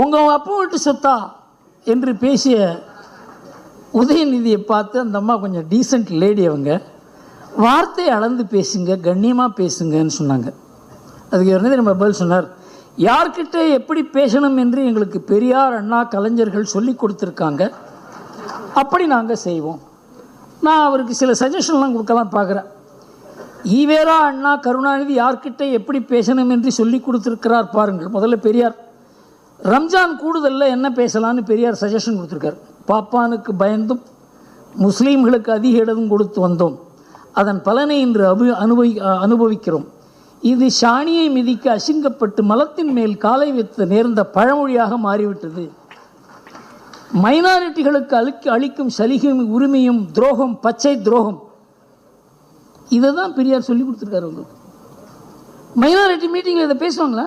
உங்கள் அப்பா வீட்டு சொத்தா என்று பேசிய உதயநிதியை பார்த்து அந்த அம்மா கொஞ்சம் டீசென்ட் லேடி, அவங்க வார்த்தையை அளந்து பேசுங்க, கண்ணியமாக பேசுங்கன்னு சொன்னாங்க. அதுக்கு உடனே நம்ம பதில் சொன்னார், யார்கிட்ட எப்படி பேசணும் என்று எங்களுக்கு பெரியார், அண்ணா, கலைஞர்கள் சொல்லி கொடுத்துருக்காங்க, அப்படி நாங்கள் செய்வோம். நான் அவருக்கு சில சஜஷன்லாம் கொடுக்கலாம் பார்க்குறேன். ஈவேரா, அண்ணா, கருணாநிதி யார்கிட்ட எப்படி பேசணும் என்று சொல்லி கொடுத்துருக்கிறார் பாருங்கள். முதல்ல பெரியார் ரம்ஜான் கூடுதலில் என்ன பேசலான்னு பெரியார் சஜஷன் கொடுத்துருக்கார். பாப்பானுக்கு பயந்தும் முஸ்லீம்களுக்கு அதிக இடம் கொடுத்து வந்தோம், அதன் பலனை இன்று அனுபவிக்கிறோம். இது ஷானியை மிதிக்க அசிங்கப்பட்டு மலத்தின் மேல் காலை வைத்து நேர்ந்த பழமொழியாக மாறிவிட்டது. மைனாரிட்டிகளுக்கு அளிக்கும் சலுகையும் உரிமையும் துரோகம், பச்சை துரோகம். இதை தான் பெரியார் சொல்லி கொடுத்துருக்காரு. உங்களுக்கு மைனாரிட்டி மீட்டிங்கில் இதை பேசுவாங்களா?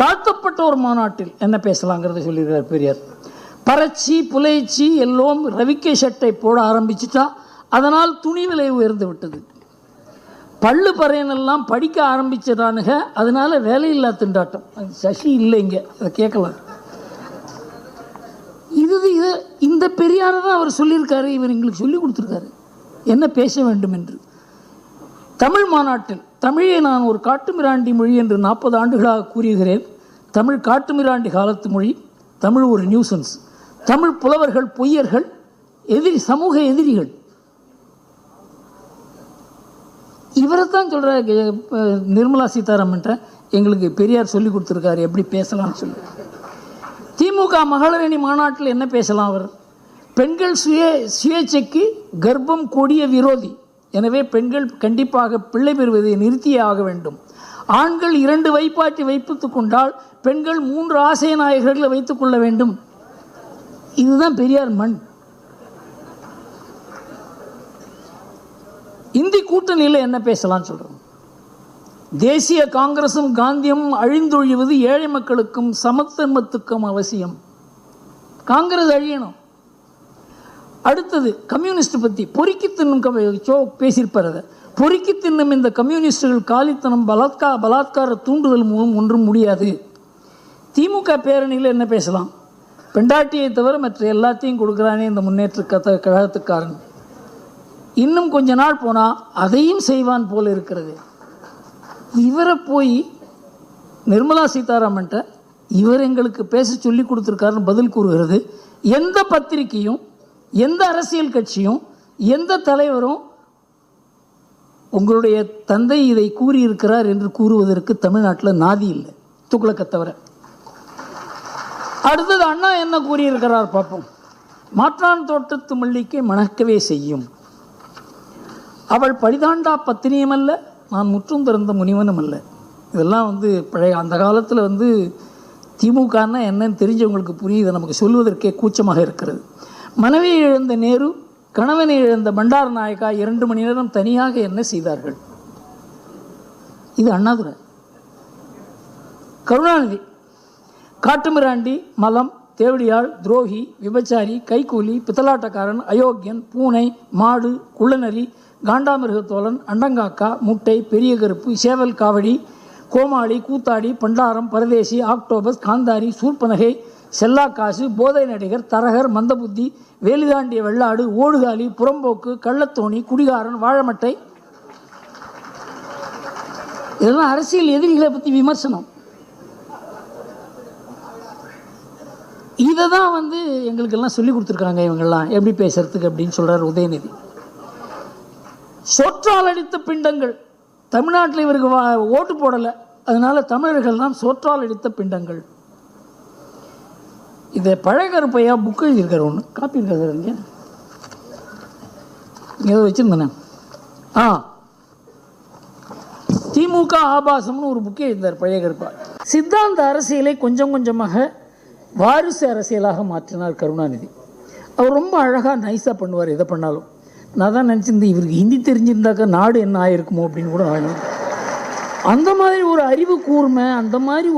தாழ்த்தப்பட்ட ஒரு மாநாட்டில் என்ன பேசலாங்கிறத சொல்லியிருக்கார் பெரியார். பறச்சி புலைச்சி எல்லோரும் ரவிக்கை சட்டை போட ஆரம்பிச்சுட்டா அதனால் துணி விலை உயர்ந்து விட்டது. பள்ளு பறையனெல்லாம் படிக்க ஆரம்பிச்சதானுங்க, அதனால வேலையில்லா திண்டாட்டம். சசி இல்லை இங்கே, அதை கேட்கலாம். இந்த பெரியாரை தான் அவர் சொல்லியிருக்காரு. இவர் எங்களுக்கு சொல்லி கொடுத்துருக்காரு என்ன பேச வேண்டும் என்று. தமிழ் மாநாட்டில் தமிழை நான் ஒரு காட்டுமிராண்டி மொழி என்று 40 ஆண்டுகளாக கூறுகிறேன். தமிழ் காட்டுமிராண்டி காலத்து மொழி. தமிழ் ஒரு நியூசன்ஸ். தமிழ் புலவர்கள் பொய்யர்கள், எதிரி, சமூக எதிரிகள். இவரைத்தான் சொல்கிற நிர்மலா சீதாராமன்ட்ட எங்களுக்கு பெரியார் சொல்லி கொடுத்துருக்காரு எப்படி பேசலாம்னு சொல்லி. திமுக மகளிரணி மாநாட்டில் என்ன பேசலாம்? அவர் பெண்கள் சுயேட்சைக்கு கர்ப்பம் கொடிய விரோதி, எனவே பெண்கள் கண்டிப்பாக பிள்ளை பெறுவதை நிறுத்தியே ஆக வேண்டும். ஆண்கள் 2 வைப்பாட்டி வைத்துக் கொண்டால் பெண்கள் 3 ஆசைய நாயகர்களை வைத்துக் கொள்ள வேண்டும். இதுதான் பெரியார் மண். இந்தி கூட்டணியில் என்ன பேசலாம்னு சொல்கிறோம். தேசிய காங்கிரசும் காந்தியமும் அழிந்தொழிவது ஏழை மக்களுக்கும் சமத்துவத்துக்கும் அவசியம். காங்கிரஸ் அழியணும். அடுத்தது கம்யூனிஸ்ட் பற்றி பொறுக்கி தின்னும் பேசியிருப்பார். அதை பொறுக்கி தின்னும் இந்த கம்யூனிஸ்டுகள் காலித்தனம், பலாத்கார தூண்டுதல் மூலம் ஒன்றும் முடியாது. திமுக பேரணியில் என்ன பேசலாம்? பெண்டாட்டியை தவிர மற்ற எல்லாத்தையும் கொடுக்குறானே இந்த முன்னேற்ற கழகத்துக்காரன், இன்னும் கொஞ்ச நாள் போனால் அதையும் செய்வான் போல் இருக்கிறது. இவரை போய் நிர்மலா சீதாராமன்ட்ட இவர் எங்களுக்கு பேச சொல்லி கொடுத்துருக்காருன்னு பதில் கூறுகிறது. எந்த பத்திரிகையும், எந்த அரசியல் கட்சியும், எந்த தலைவரும் உங்களுடைய தந்தை இதை கூறியிருக்கிறார் என்று கூறுவதற்கு தமிழ்நாட்டில் நாதி இல்லை, துக்ளக்கை தவிர. அடுத்தது அண்ணா என்ன கூறியிருக்கிறார் பார்ப்போம். மாற்றான் தோட்டத்து மல்லிக்கை மணக்கவே செய்யும், அவள் பழிதாண்டா பத்தினியும் அல்ல, நான் முற்றும் திறந்த முனிவனும் அல்ல. இதெல்லாம் பழைய அந்த காலத்தில் திமுகன்னா என்னன்னு தெரிஞ்சவங்களுக்கு புரியுது, நமக்கு சொல்வதற்கே கூச்சமாக இருக்கிறது. மனைவியை இழந்த நேரு, கணவனை இழந்த பண்டார நாயக்கா 2 மணி நேரம் தனியாக என்ன செய்தார்கள்? இது அண்ணாதுரை. கருணாநிதி காட்டுமிராண்டி, மலம், தேவடியாள், துரோகி, விபச்சாரி, கைக்கூலி, பித்தலாட்டக்காரன், அயோக்கியன், பூனை, மாடு, குள்ளநரி, காண்டாமிருகத்தோழன், அண்டங்காக்கா, முட்டை, பெரிய கருப்பு, சேவல் காவடி, கோமாளி, கூத்தாடி, பண்டாரம், பரதேசி, ஆக்டோபஸ், காந்தாரி, சூர்பனகை, செல்லாக்காசு, போதை நடிகர், தரகர், மந்தபுத்தி, வேலிதாண்டிய வெள்ளாடு, ஓடுகாலி, புறம்போக்கு, கள்ளத்தோணி, குடிகாரன், வாழமட்டை. இதெல்லாம் அரசியல் எதிரிகளை பற்றி விமர்சனம். இதை தான் எங்களுக்கெல்லாம் சொல்லி கொடுத்துருக்காங்க இவங்கெல்லாம் எப்படி பேசுறதுக்கு அப்படின்னு சொல்கிறார் உதயநிதி. சோற்றால் அடித்த பிண்டங்கள். தமிழ்நாட்டில் இவருக்கு ஓட்டு போடலை, அதனால தமிழர்கள் தான் சோற்றால் அடித்த பிண்டங்கள். இதை பழகருப்பையா புக்கு எழுதியிருக்காரு, ஒன்று காப்பி இருக்காரு இங்கே ஏதோ வச்சுருந்தேண்ணே. திமுக ஆபாசம்னு ஒரு புக்கே எழுந்தார் பழகருப்பா. சித்தாந்த அரசியலை கொஞ்சம் கொஞ்சமாக வாரிசு அரசியலாக மாற்றினார் கருணாநிதி. அவர் ரொம்ப அழகாக நைஸாக பண்ணுவார் எதை பண்ணாலும். நான் தான் நினச்சிருந்தேன் இவருக்கு ஹிந்தி தெரிஞ்சிருந்தாக்கா நாடு என்ன ஆகிருக்குமோ அப்படின்னு கூட நான். அந்த மாதிரி ஒரு அறிவு கூர்மை, அந்த மாதிரி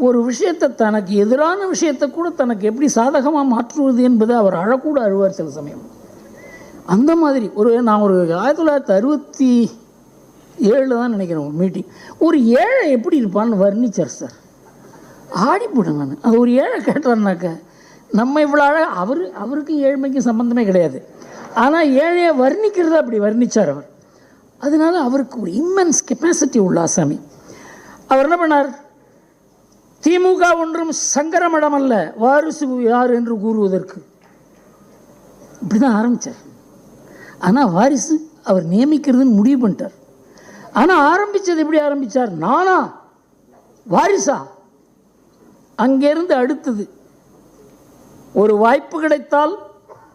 ஒரு விஷயத்தை, தனக்கு எதிரான விஷயத்தை கூட தனக்கு எப்படி சாதகமாக மாற்றுவது என்பதை அவர் அழக்கூட அழுவார் சில சமயம். அந்த மாதிரி நான் 1967 தான் நினைக்கிறேன் ஒரு மீட்டிங், ஒரு ஏழை எப்படி இருப்பான்னு வர்ணிச்சார் சார். ஆடி போட்டேன் நான். அது ஒரு ஏழை கேட்டார்னாக்க நம்ம இவ்வளோ அவருக்கு ஏழ்மைக்கு சம்மந்தமே கிடையாது. ஆனால் ஏழையை வர்ணிக்கிறத அப்படி வர்ணித்தார் அவர். அதனால அவருக்கு ஒரு இம்மென்ஸ் கெப்பாசிட்டி உள்ள ஆசாமி. அவர் என்ன பண்ணார், திமுக ஒன்றும் சங்கரமடம் அல்ல, வாரிசு யார் என்று கூறுவதற்கு, இப்படி தான் ஆரம்பித்தார். ஆனால் வாரிசு அவர் நியமிக்கிறதுன்னு முடிவு பண்ணிட்டார். ஆனால் ஆரம்பித்தது எப்படி ஆரம்பித்தார், நானா வாரிசா? அங்கேருந்து அடுத்தது ஒரு வாய்ப்பு கிடைத்தால்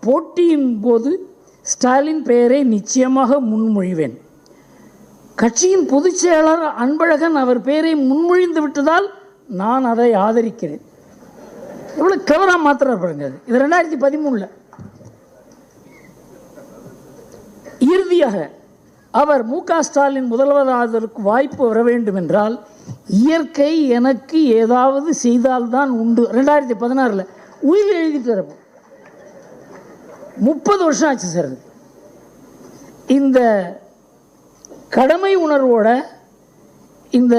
போட்டியின் போது ஸ்டாலின் பெயரை நிச்சயமாக முன்மொழிவேன். கட்சியின் பொதுச் செயலாளர் அன்பழகன் அவர் பெயரை முன்மொழிந்து விட்டதால் நான் அதை ஆதரிக்கிறேன். எவ்வளோ கிளவராக மாத்திர பாருங்க. இது 2013. இறுதியாக அவர் மு.க. ஸ்டாலின் முதல்வராவதற்கு வாய்ப்பு வர வேண்டும் என்றால் இயற்கை எனக்கு ஏதாவது செய்தால்தான் உண்டு. 2016 உயிர் எழுதிட்டு வரப்போ 30 வருஷம் ஆச்சு சார். இந்த கடமை உணர்வோட இந்த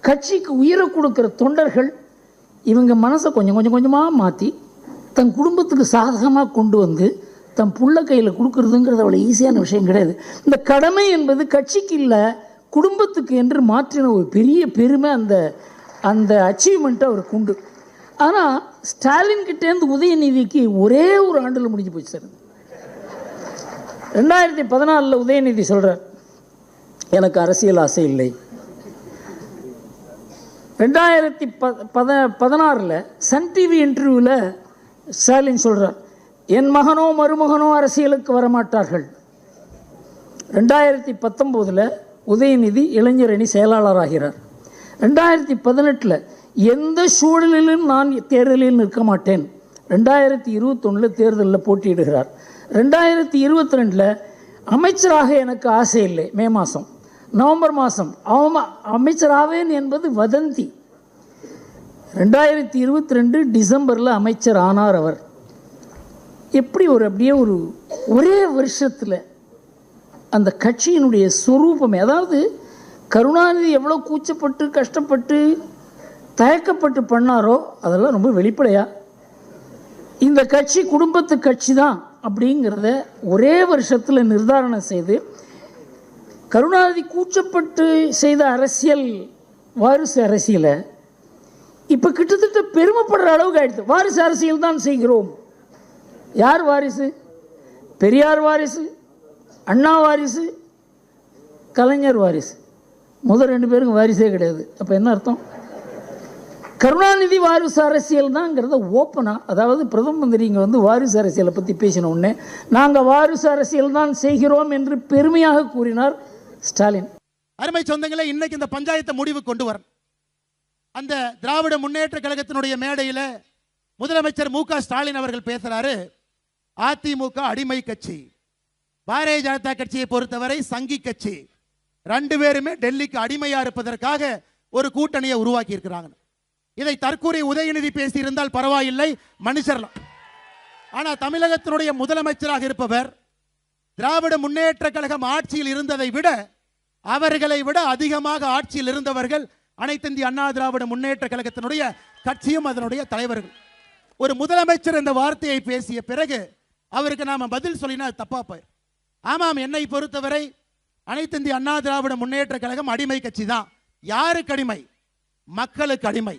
கட்சிக்கு உயிரை கொடுக்குற தொண்டர்கள் இவங்க மனசை கொஞ்சம் கொஞ்சமாக மாற்றி தன் குடும்பத்துக்கு சாதகமாக கொண்டு வந்து தன் புள்ள கையில் கொடுக்குறதுங்கிறது அவ்வளோ ஈஸியான விஷயம் கிடையாது. இந்த கடமை என்பது கட்சிக்கு இல்லை, குடும்பத்துக்கு என்று மாற்றின ஒரு பெரிய பெருமை அந்த அந்த அச்சீவ்மெண்ட்டை அவருக்கு உண்டு. ஆனால் ஸ்டாலின் கிட்டேருந்து உதயநிதிக்கு ஒரே ஒரு ஆண்டில் முடிஞ்சு போச்சு சார். 2014 உதயநிதி சொல்கிறார், எனக்கு அரசியல் ஆசை இல்லை. 2016 சன் டிவி இன்டர்வியூவில் ஸ்டாலின் சொல்கிறார், என் மகனோ மருமகனோ அரசியலுக்கு வரமாட்டார்கள். 2019 உதயநிதி இளைஞர் அணி செயலாளராகிறார். 2018 எந்த சூழலிலும் நான் தேர்தலில் நிற்க மாட்டேன். 2021 தேர்தலில் போட்டியிடுகிறார். 2022 அமைச்சராக எனக்கு ஆசை இல்லை. மே மாதம், நவம்பர் மாதம் அமைச்சராவேன் என்பது வதந்தி. 2022 டிசம்பரில் அமைச்சர் ஆனார் அவர். எப்படி அப்படியே ஒரே வருஷத்தில் அந்த கட்சியினுடைய சொரூபமே, அதாவது கருணாநிதி எவ்வளோ கூச்சப்பட்டு கஷ்டப்பட்டு தயக்கப்பட்டு பண்ணாரோ அதெல்லாம் ரொம்ப வெளிப்படையாக இந்த கட்சி குடும்பத்து கட்சி தான் அப்படிங்கிறத ஒரே வருஷத்தில் நிர்தாரணம் செய்து, கருணாநிதி கூச்சப்பட்டு செய்த அரசியல் வாரிசு அரசியலை இப்போ கிட்டத்தட்ட பெருமைப்படுற அளவுக்கு ஆயிடுது. வாரிசு அரசியல் தான் செய்கிறோம். யார் வாரிசு? பெரியார் வாரிசு, அண்ணா வாரிசு, கலைஞர் வாரிசு. முதல் 2 பேருக்கும் வாரிசே கிடையாது. அப்போ என்ன அர்த்தம்? கருணாநிதி வாரிசு அரசியல் தான்ங்கிறத ஓப்பனாக, அதாவது பிரதம மந்திரி இங்கே வாரிசு அரசியலை பற்றி பேசின உடனே நாங்கள் வாரிசு அரசியல் தான் செய்கிறோம் என்று பெருமையாக கூறினார் ஸ்டாலின். அருமை சொந்தங்களே, இன்னைக்கு இந்த பஞ்சாயத்தை முடிவு கொண்டு வர அந்த திராவிட முன்னேற்ற கழகத்தினுடைய மேடையில் முதலமைச்சர் மு.க. ஸ்டாலின் அவர்கள் பேசுறாரு, அதிமுக அடிமை கட்சி, பாரதிய ஜனதா கட்சியை பொறுத்தவரை சங்கி கட்சி, 2 பேருமே டெல்லிக்கு அடிமையா இருப்பதற்காக ஒரு கூட்டணியை உருவாக்கி இருக்கிறாங்க. இதை தற்கூறி உதயநிதி பேசியிருந்தால் பரவாயில்லை, மன்னிச்சிடலாம். ஆனா தமிழகத்தினுடைய முதலமைச்சராக இருப்பவர் திராவிட முன்னேற்ற கழகம் ஆட்சியில் இருந்ததை விட, அவர்களை விட அதிகமாக ஆட்சியில் இருந்தவர்கள் அனைத்திந்திய அண்ணா திராவிட முன்னேற்ற கழகத்தினுடைய கட்சியும் அதனுடைய தலைவர்கள். ஒரு முதலமைச்சர் இந்த வார்த்தையை பேசிய பிறகு அவருக்கு நாம பதில் சொல்லினா தப்பா போய். ஆமாம், என்னை பொறுத்தவரை அனைத்திந்திய அண்ணா திராவிட முன்னேற்ற கழகம் அடிமை கட்சி தான். யாருக்கு அடிமை? மக்களுக்கு அடிமை.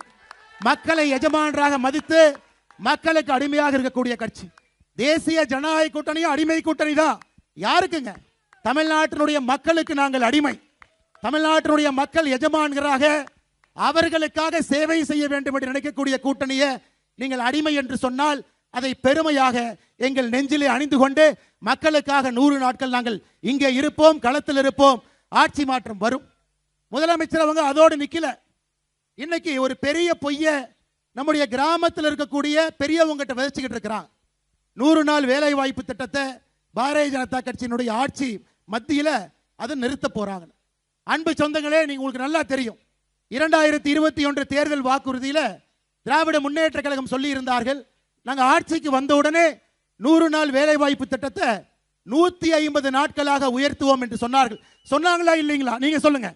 மக்களை எஜமானராக மதித்து மக்களுக்கு அடிமையாக இருக்கக்கூடிய கட்சி. தேசிய ஜனநாயக கூட்டணியும் அடிமை கூட்டணி தான். யாருக்குங்க? தமிழ்நாட்டினுடைய மக்களுக்கு நாங்கள் அடிமை. தமிழ்நாட்டினுடைய மக்கள் எஜமான்களாக அவர்களுக்காக சேவை செய்ய வேண்டும் என்று நினைக்கக்கூடிய கூட்டணியை நீங்கள் அடிமை என்று சொன்னால் அதை பெருமையாக எங்கள் நெஞ்சிலே அணிந்து கொண்டு மக்களுக்காக 100 நாட்கள் நாங்கள் இங்கே இருப்போம், களத்தில் இருப்போம், ஆட்சி மாற்றம் வரும். முதலமைச்சர் அவங்க அதோடு நிக்கல. இன்னைக்கு ஒரு பெரிய பொய்ய நம்முடைய கிராமத்தில் இருக்கக்கூடிய பெரியவங்கிட்ட விதைச்சுக்கிட்டு இருக்கிறான். 100 நாள் வேலை வாய்ப்பு திட்டத்தை பாரதிய ஜனதா கட்சியினுடைய ஆட்சி மத்தியில் அதை நிறுத்த போறாங்க. அன்பு சொந்தங்களே, நீங்க உங்களுக்கு நல்லா தெரியும், 2021 தேர்தல் வாக்குறுதியில் திராவிட முன்னேற்ற கழகம் சொல்லி இருந்தார்கள், நாங்கள் ஆட்சிக்கு வந்தவுடனே 100 நாள் வேலை வாய்ப்பு திட்டத்தை 150 நாட்களாக உயர்த்துவோம் என்று சொன்னார்கள். சொன்னாங்களா இல்லைங்களா? நீங்க சொல்லுங்க.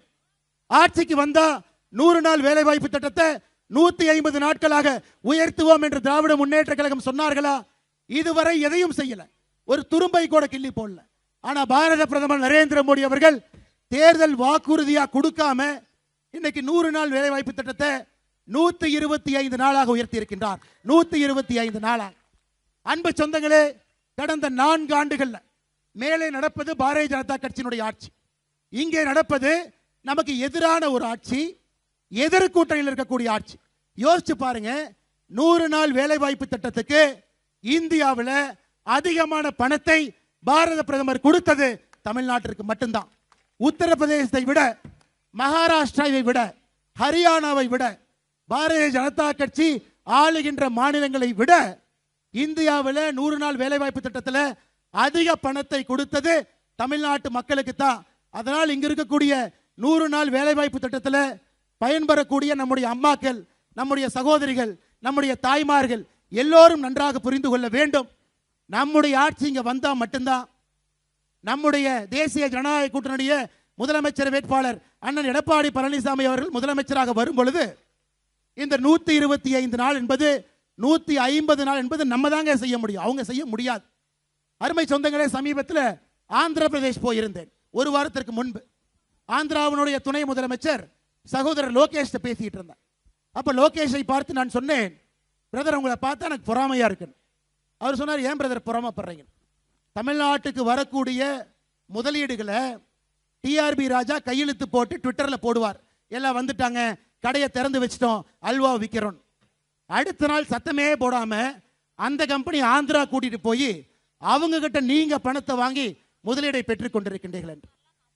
ஆட்சிக்கு வந்தா 100 நாள் வேலை வாய்ப்பு திட்டத்தை 150 நாட்களாக உயர்த்துவோம் என்று திராவிட முன்னேற்ற கழகம் சொன்னார்களா? இதுவரை எதையும் செய்யல, ஒரு துரும்பை கூட கிள்ளி போடல. ஆனா பாரத பிரதமர் நரேந்திர மோடி அவர்கள் தேர்தல் வாக்குறுதியா கொடுக்காம இன்னைக்கு 100 நாள் வேலை வாய்ப்பு திட்டத்தை 125 நாளாக உயர்த்தி இருக்கின்றார். 125 நாளாக. அன்பு சொந்தங்களே, கடந்த 4 ஆண்டுகள்ல மேலே நடப்பது பாரதிய ஜனதா கட்சியினுடைய ஆட்சி, இங்கே நடப்பது நமக்கு எதிரான ஒரு ஆட்சி, எதிர்கூட்டணியில் இருக்கக்கூடிய ஆட்சி. யோசிச்சு பாருங்க, 100 நாள் வேலை வாய்ப்பு திட்டத்துக்கு இந்தியாவில் அதிகமான பணத்தை பாரத பிரதமர் கொடுத்தது தமிழ்நாட்டிற்கு மட்டும்தான். உத்தரப்பிரதேசத்தை விட, மகாராஷ்டிராவை விட, ஹரியானாவை விட, பாரதிய ஜனதா கட்சி ஆளுகின்ற மாநிலங்களை விட இந்தியாவில் 100 நாள் வேலைவாய்ப்பு திட்டத்தில் அதிக பணத்தை கொடுத்தது தமிழ்நாட்டு மக்களுக்கு தான். அதனால் இங்க இருக்கக்கூடிய 100 நாள் வேலைவாய்ப்பு திட்டத்தில் பயன்பெறக்கூடிய நம்முடைய அம்மாக்கள், நம்முடைய சகோதரிகள், நம்முடைய தாய்மார்கள் எல்லோரும் நன்றாக புரிந்து கொள்ள வேண்டும். நம்முடைய ஆட்சி இங்க வந்தா மட்டும்தான் நம்முடைய தேசிய ஜனநாயக கூட்டணிய முதலமைச்சர் வேட்பாளர் அண்ணன் எடப்பாடி பழனிசாமி அவர்கள் முதலமைச்சராக வரும் பொழுது இந்த 125 நாள் என்பது 150 நாள் என்பது நம்ம தாங்க செய்ய முடியும், அவங்க செய்ய முடியாது. அருமை சொந்தங்களே, சமீபத்தில் ஆந்திர பிரதேஷ் போயிருந்தேன் ஒரு வாரத்திற்கு முன்பு. ஆந்திராவினுடைய துணை முதலமைச்சர் சகோதரர் லோகேஷ் பேசிட்டு இருந்தார். அப்ப லோகேஷை பார்த்து நான் சொன்னேன், பிரதர் உங்களை பார்த்தா எனக்கு பொறாமையா இருக்கு. அவர் சொன்னார், ஏன் பிரதர் பொறாமப்படுறீங்க? தமிழ்நாட்டுக்கு வரக்கூடிய முதலீடுகளை டிஆர்பி ராஜா கையெழுத்து போட்டு ட்விட்டர்ல போடுவார், எல்லாம் வந்துட்டாங்க, கடையை திறந்து வச்சிட்டோம், அல்வா விற்கிறோம். அடுத்த நாள் சத்தமே போடாம அந்த கம்பெனி ஆந்திரா கூட்டிட்டு போய் அவங்க கிட்ட நீங்க பணத்தை வாங்கி முதலீடை பெற்றுக் கொண்டிருக்கின்றீர்கள் என்று.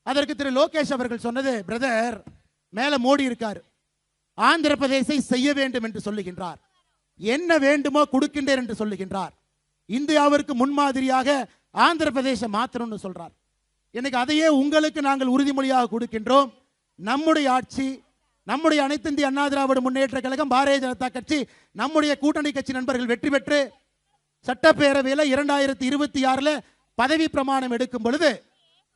அதற்கு திரு லோகேஷ் அவர்கள் சொன்னது, பிரதர் மேல மோடி இருக்கார், ஆந்திர பிரதேசை செய்ய வேண்டும் என்று சொல்லுகின்றார், என்ன வேண்டுமோ கொடுக்கின்றேன் என்று சொல்லுகின்றார், இந்தியாவிற்கு முன்மாதிரியாக ஆந்திர பிரதேசம் மாற்றணும்னு சொல்றார். எனக்கு அதையே உங்களுக்கு நாங்கள் உறுதிமொழியாக கொடுக்கின்றோம். நம்முடைய ஆட்சி, நம்முடைய அனைத்து இந்திய அண்ணா திராவிட முன்னேற்ற கழகம், பாரதிய ஜனதா கட்சி, நம்முடைய கூட்டணி கட்சி நண்பர்கள் வெற்றி பெற்று சட்டப்பேரவையில் 2026 பதவி பிரமாணம் எடுக்கும் பொழுது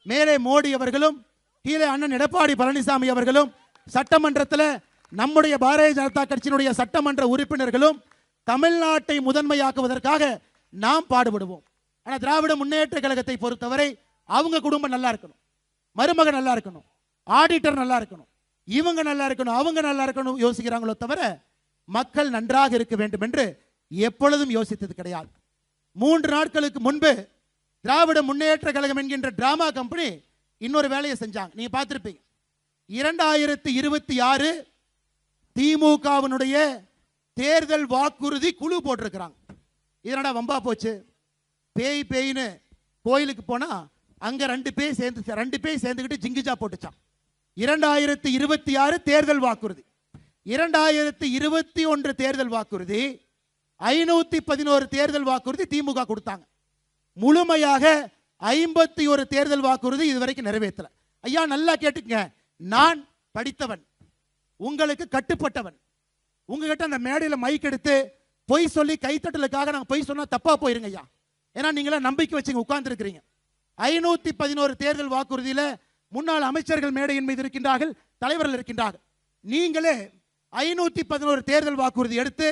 மேலே மோடி அவர்களும் கீழே அண்ணன் எடப்பாடி பழனிசாமி அவர்களும் சட்டமன்றத்தில் நம்முடைய பாரதிய ஜனதா கட்சியினுடைய சட்டமன்ற உறுப்பினர்களும் தமிழ்நாட்டை முதன்மையாக்குவதற்காக நாம் பாடுபடுவோம். ஆனால் திராவிட முன்னேற்ற கழகத்தை பொறுத்தவரை அவங்க குடும்பம் நல்லா இருக்கணும், மருமகன் நல்லா இருக்கணும், ஆடிட்டர் நல்லா இருக்கணும், இவங்க நல்லா இருக்கணும், அவங்க நல்லா இருக்கணும் யோசிக்கிறாங்களோ தவிர மக்கள் நன்றாக இருக்க வேண்டும் என்று எப்பொழுதும் யோசித்தது கிடையாது. 3 நாட்களுக்கு முன்பு திராவிட முன்னேற்ற கழகம் என்கின்ற டிராமா கம்பெனி இன்னொரு வேலையை செஞ்சாங்க, நீங்க பார்த்திருப்பீங்க. 2026 திமுகவினுடைய தேர்தல் வாக்குறுதி குழு போட்டிருக்கிறாங்க. இதனடா வம்பா போச்சு, பேய் பேய்னு கோயிலுக்கு போனா அங்க 2 பேய் சேர்ந்துக்கிட்டு ஜிங்கிஜா போட்டுச்சான். 2026 தேர்தல் வாக்குறுதி, 2021 தேர்தல் வாக்குறுதி, 511 தேர்தல் வாக்குறுதி திமுக கொடுத்தாங்க. முழுமையாக 51 தேர்தல் வாக்குறுதி இதுவரைக்கும் நிறைவேற்றல. ஐயா நல்லா கேட்டுங்க, நான் படித்தவன், உங்களுக்கு கட்டுப்பட்டவன், உங்ககிட்ட அந்த மேடையில் மைக் எடுத்து பொய் சொல்லி கைத்தட்டலுக்காக நாங்கள் பொய் சொன்னா தப்பா போயிருங்க ஐயா. ஏன்னா நீங்களா நம்பிக்கை வச்சு உட்கார்ந்து இருக்கிறீங்க. 511 தேர்தல் வாக்குறுதியில முன்னாள் அமைச்சர்கள் மேடையின் மீது இருக்கின்றார்கள், தலைவர்கள் இருக்கின்றார்கள். நீங்களே 511 தேர்தல் வாக்குறுதி எடுத்து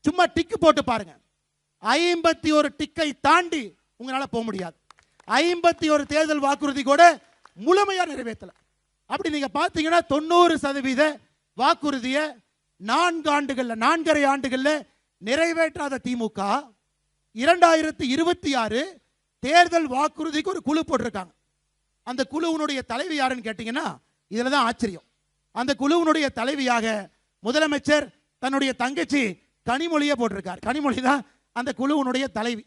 சும்மா டிக்கு போட்டு பாருங்க, 51 டிக்கை தாண்டி உங்களால போக முடியாது. 51 தேர்தல் வாக்குறுதி கூட முழுமையா நிறைவேற்றல. அப்படி நீங்க பாத்தீங்கன்னா 90% வாக்குறுதியை 4.5 ஆண்டுகள்ல நிறைவேற்றாத திமுக 2026 தேர்தல் வாக்குறுதிக்கு ஒரு குழு போட்டிருக்காங்க. அந்த குழுவினுடைய தலைவி யாருன்னு கேட்டீங்கன்னா இதுலதான் ஆச்சரியம். அந்த குழுவினுடைய தலைவியாக முதலமைச்சர் தன்னுடைய தங்கச்சி கனிமொழியை போட்டிருக்கார். கனிமொழி தான் அந்த குழுவினுடைய தலைவி.